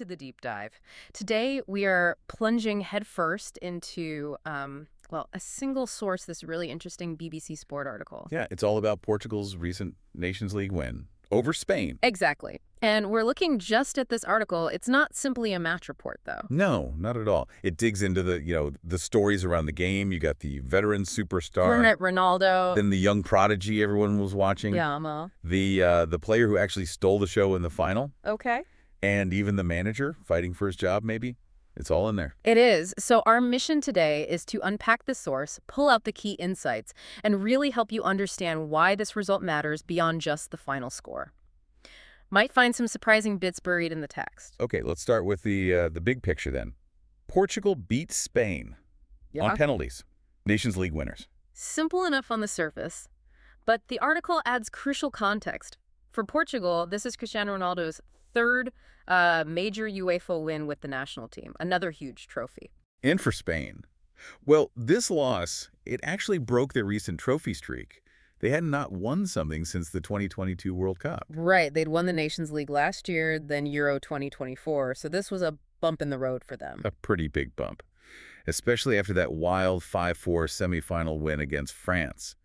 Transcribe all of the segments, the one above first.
the deep dive. Today, we are plunging headfirst into, a single source, this really interesting BBC Sport article. Yeah, it's all about Portugal's recent Nations League win over Spain. Exactly. And we're looking just at this article. It's not simply a match report, though. No, not at all. It digs into the stories around the game. You got the veteran superstar, Ronaldo. then the young prodigy everyone was watching, Yamal. the player who actually stole the show in the final, Okay. and even the manager fighting for his job, maybe. It's all in there. It is. So our mission today is to unpack the source, pull out the key insights, and really help you understand why this result matters beyond just the final score. Might find some surprising bits buried in the text. Okay, let's start with the big picture then. Portugal beat Spain on penalties. Nations League winners. Simple enough on the surface, but the article adds crucial context. For Portugal, this is Cristiano Ronaldo's third major UEFA win with the national team, another huge trophy. And for Spain. Well, this loss, it actually broke their recent trophy streak. They had not won something since the 2022 World Cup. Right, they'd won the Nations League last year, then Euro 2024, so this was a bump in the road for them. A pretty big bump, especially after that wild 5-4 semifinal win against France.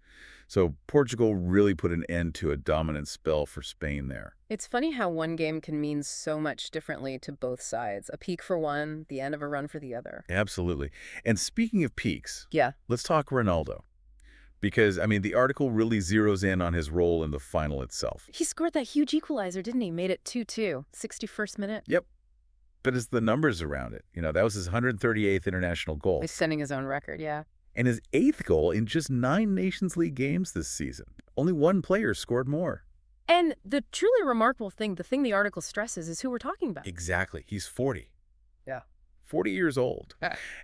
So Portugal really put an end to a dominant spell for Spain there. It's funny how one game can mean so much differently to both sides. A peak for one, the end of a run for the other. Absolutely. And speaking of peaks, Yeah. let's talk Ronaldo. Because, the article really zeroes in on his role in the final itself. He scored that huge equalizer, didn't he? Made it 2-2, 61st minute. Yep. But it's the numbers around it. That was his 138th international goal. He's setting his own record, yeah. And his 8th goal in just 9 Nations League games this season. Only one player scored more. And the truly remarkable thing, the thing the article stresses, is who we're talking about. Exactly. He's 40. Yeah. 40 years old.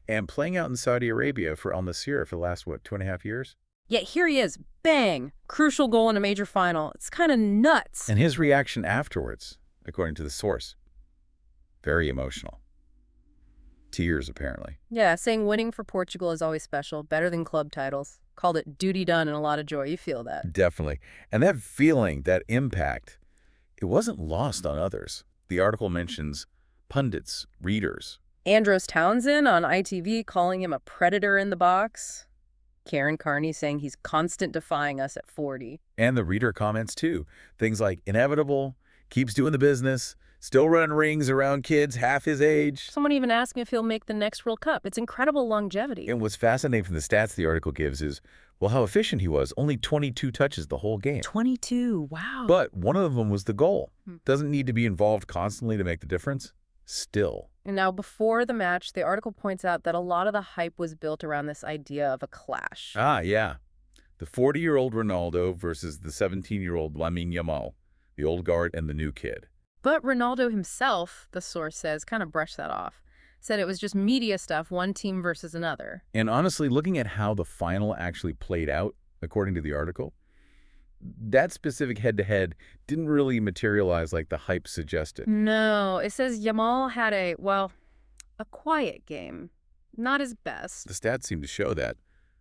And playing out in Saudi Arabia for Al Nassr for the last, 2.5 years? Yet here he is, bang, crucial goal in a major final. It's kind of nuts. And his reaction afterwards, according to the source, very emotional. Tears, apparently. Yeah, saying winning for Portugal is always special, better than club titles. Called it duty done and a lot of joy. You feel that. Definitely. And that feeling, that impact, it wasn't lost on others. The article mentions pundits, readers. Andros Townsend on ITV calling him a predator in the box. Karen Carney saying he's constant defying us at 40. And the reader comments, too. Things like inevitable, keeps doing the business, still running rings around kids half his age. Someone even asked me if he'll make the next World Cup. It's incredible longevity. And what's fascinating from the stats the article gives is, well, how efficient he was. Only 22 touches the whole game. 22, wow. But one of them was the goal. Doesn't need to be involved constantly to make the difference. Still. And now, before the match, the article points out that a lot of the hype was built around this idea of a clash. Ah, yeah. The 40-year-old Ronaldo versus the 17-year-old Lamine Yamal, the old guard and the new kid. But Ronaldo himself, the source says, kind of brushed that off. Said it was just media stuff, one team versus another. And honestly, looking at how the final actually played out, according to the article, that specific head-to-head didn't really materialize like the hype suggested. No, it says Yamal had a quiet game. Not his best. The stats seem to show that.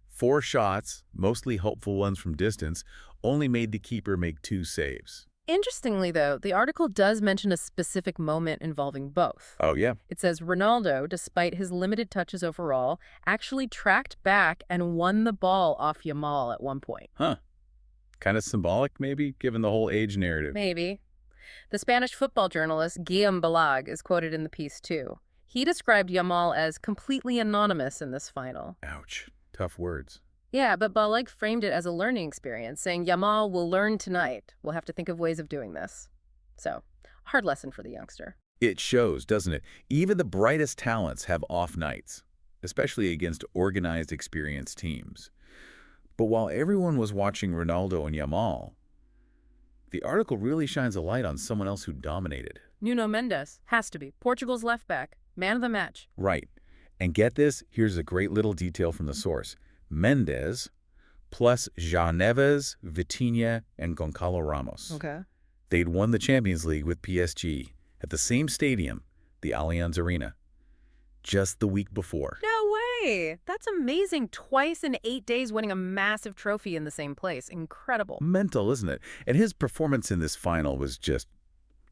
4 shots, mostly hopeful ones from distance, only made the keeper make 2 saves. Interestingly, though, the article does mention a specific moment involving both. Oh, yeah. It says Ronaldo, despite his limited touches overall, actually tracked back and won the ball off Yamal at one point. Huh. Kind of symbolic, maybe, given the whole age narrative. Maybe. The Spanish football journalist Guillem Balag is quoted in the piece, too. He described Yamal as completely anonymous in this final. Ouch. Tough words. Yeah, but Balag framed it as a learning experience, saying Yamal will learn tonight. We'll have to think of ways of doing this. So, hard lesson for the youngster. It shows, doesn't it? Even the brightest talents have off nights, especially against organized, experienced teams. But while everyone was watching Ronaldo and Yamal, the article really shines a light on someone else who dominated. Nuno Mendes. Has to be. Portugal's left back. Man of the match. Right. And get this, here's a great little detail from the source. Mendes plus João Neves, Vitinha, and Goncalo Ramos. Okay. They'd won the Champions League with PSG at the same stadium, the Allianz Arena, just the week before. No way! That's amazing. Twice in 8 days winning a massive trophy in the same place. Incredible. Mental, isn't it? And his performance in this final was just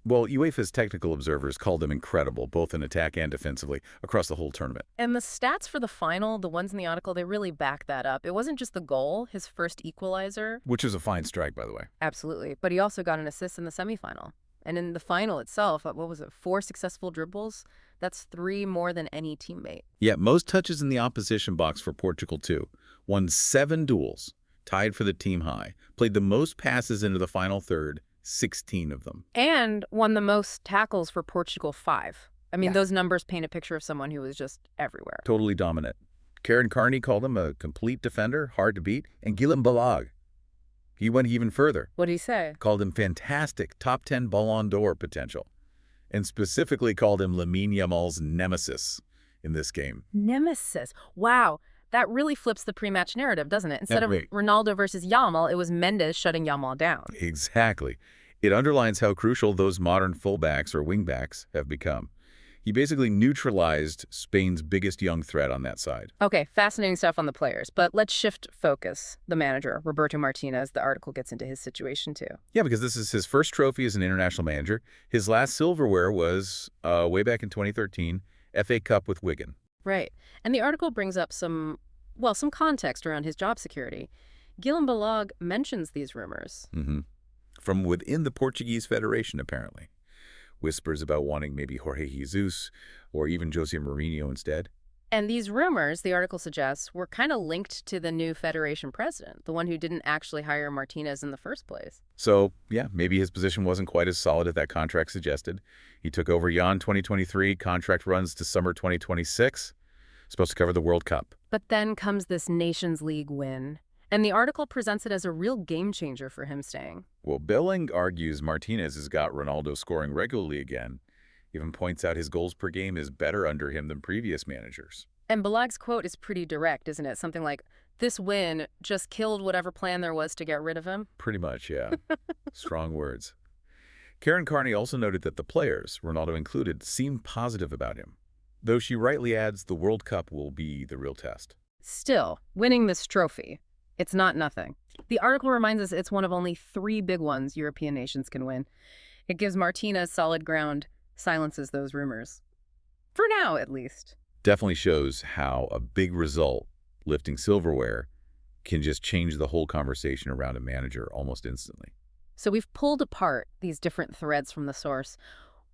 Well, UEFA's technical observers called him incredible, both in attack and defensively, across the whole tournament. And the stats for the final, the ones in the article, they really back that up. It wasn't just the goal, his first equalizer. Which was a fine strike, by the way. Absolutely. But he also got an assist in the semifinal. And in the final itself, what was it, 4 successful dribbles? That's 3 more than any teammate. Yeah, most touches in the opposition box for Portugal, too. Won 7 duels, tied for the team high. Played the most passes into the final third, 16 of them. And won the most tackles for Portugal, 5. I mean, Yeah. those numbers paint a picture of someone who was just everywhere. Totally dominant. Karen Carney called him a complete defender, hard to beat, and Guillem Balag. He went even further, What did he say? called him fantastic, top 10 Ballon d'Or potential, and specifically called him Lamine Yamal's nemesis in this game. Nemesis. Wow. That really flips the pre-match narrative, doesn't it? Instead of Right. Ronaldo versus Yamal, it was Mendes shutting Yamal down. Exactly. It underlines how crucial those modern fullbacks or wingbacks have become. He basically neutralized Spain's biggest young threat on that side. Okay, fascinating stuff on the players, but let's shift focus. The manager, Roberto Martinez, the article gets into his situation too. Yeah, because this is his first trophy as an international manager. His last silverware was way back in 2013, FA Cup with Wigan. Right. And the article brings up some context around his job security. Guillem Balag mentions these rumors. From within the Portuguese Federation, apparently. Whispers about wanting maybe Jorge Jesus or even Jose Mourinho instead. And these rumors, the article suggests, were kind of linked to the new Federation president, the one who didn't actually hire Martinez in the first place. So, yeah, maybe his position wasn't quite as solid as that contract suggested. He took over Jan 2023, contract runs to summer 2026, supposed to cover the World Cup. But then comes this Nations League win, and the article presents it as a real game changer for him staying. Well, Belling argues Martinez has got Ronaldo scoring regularly again, even points out his goals per game is better under him than previous managers. And Balag's quote is pretty direct, isn't it? Something like, this win just killed whatever plan there was to get rid of him. Pretty much, yeah. Strong words. Karen Carney also noted that the players, Ronaldo included, seemed positive about him, though she rightly adds the World Cup will be the real test. Still, winning this trophy, it's not nothing. The article reminds us it's one of only 3 big ones European nations can win. It gives Martinez solid ground, silences those rumors. For now, at least. Definitely shows how a big result, lifting silverware, can just change the whole conversation around a manager almost instantly. So we've pulled apart these different threads from the source.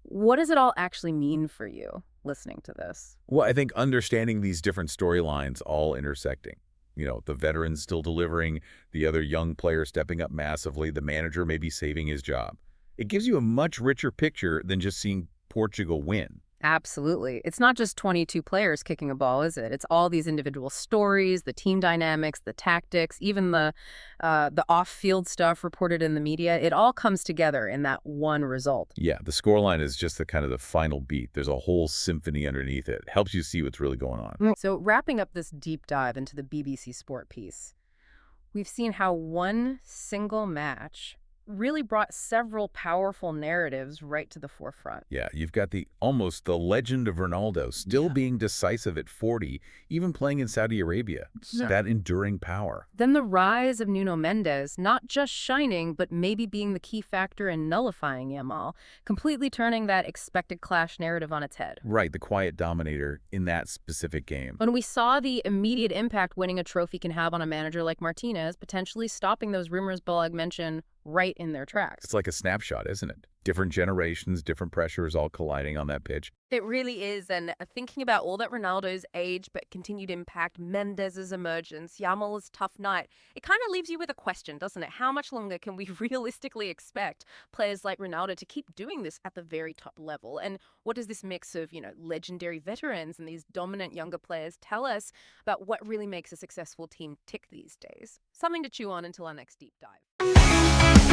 What does it all actually mean for you, listening to this? Well, I think understanding these different storylines all intersecting. You know, the veterans still delivering, the other young player stepping up massively, the manager maybe saving his job. It gives you a much richer picture than just seeing Portugal win. Absolutely. It's not just 22 players kicking a ball, is it? It's all these individual stories, the team dynamics, the tactics, even the off-field stuff reported in the media. It all comes together in that one result. Yeah, the scoreline is just the kind of the final beat. There's a whole symphony underneath it. It helps you see what's really going on. So wrapping up this deep dive into the BBC Sport piece, we've seen how one single match really brought several powerful narratives right to the forefront. Yeah, you've got almost the legend of Ronaldo still being decisive at 40, even playing in Saudi Arabia. Yeah. That enduring power. Then the rise of Nuno Mendes, not just shining, but maybe being the key factor in nullifying Yamal, completely turning that expected clash narrative on its head. Right, the quiet dominator in that specific game. When we saw the immediate impact winning a trophy can have on a manager like Martinez, potentially stopping those rumors Balag mentioned right in their tracks. It's like a snapshot, isn't it? Different generations, different pressures all colliding on that pitch. It really is, and thinking about all that Ronaldo's age but continued impact, Mendes' emergence, Yamal's tough night, it kind of leaves you with a question, doesn't it? How much longer can we realistically expect players like Ronaldo to keep doing this at the very top level? And what does this mix of, legendary veterans and these dominant younger players tell us about what really makes a successful team tick these days? Something to chew on until our next deep dive.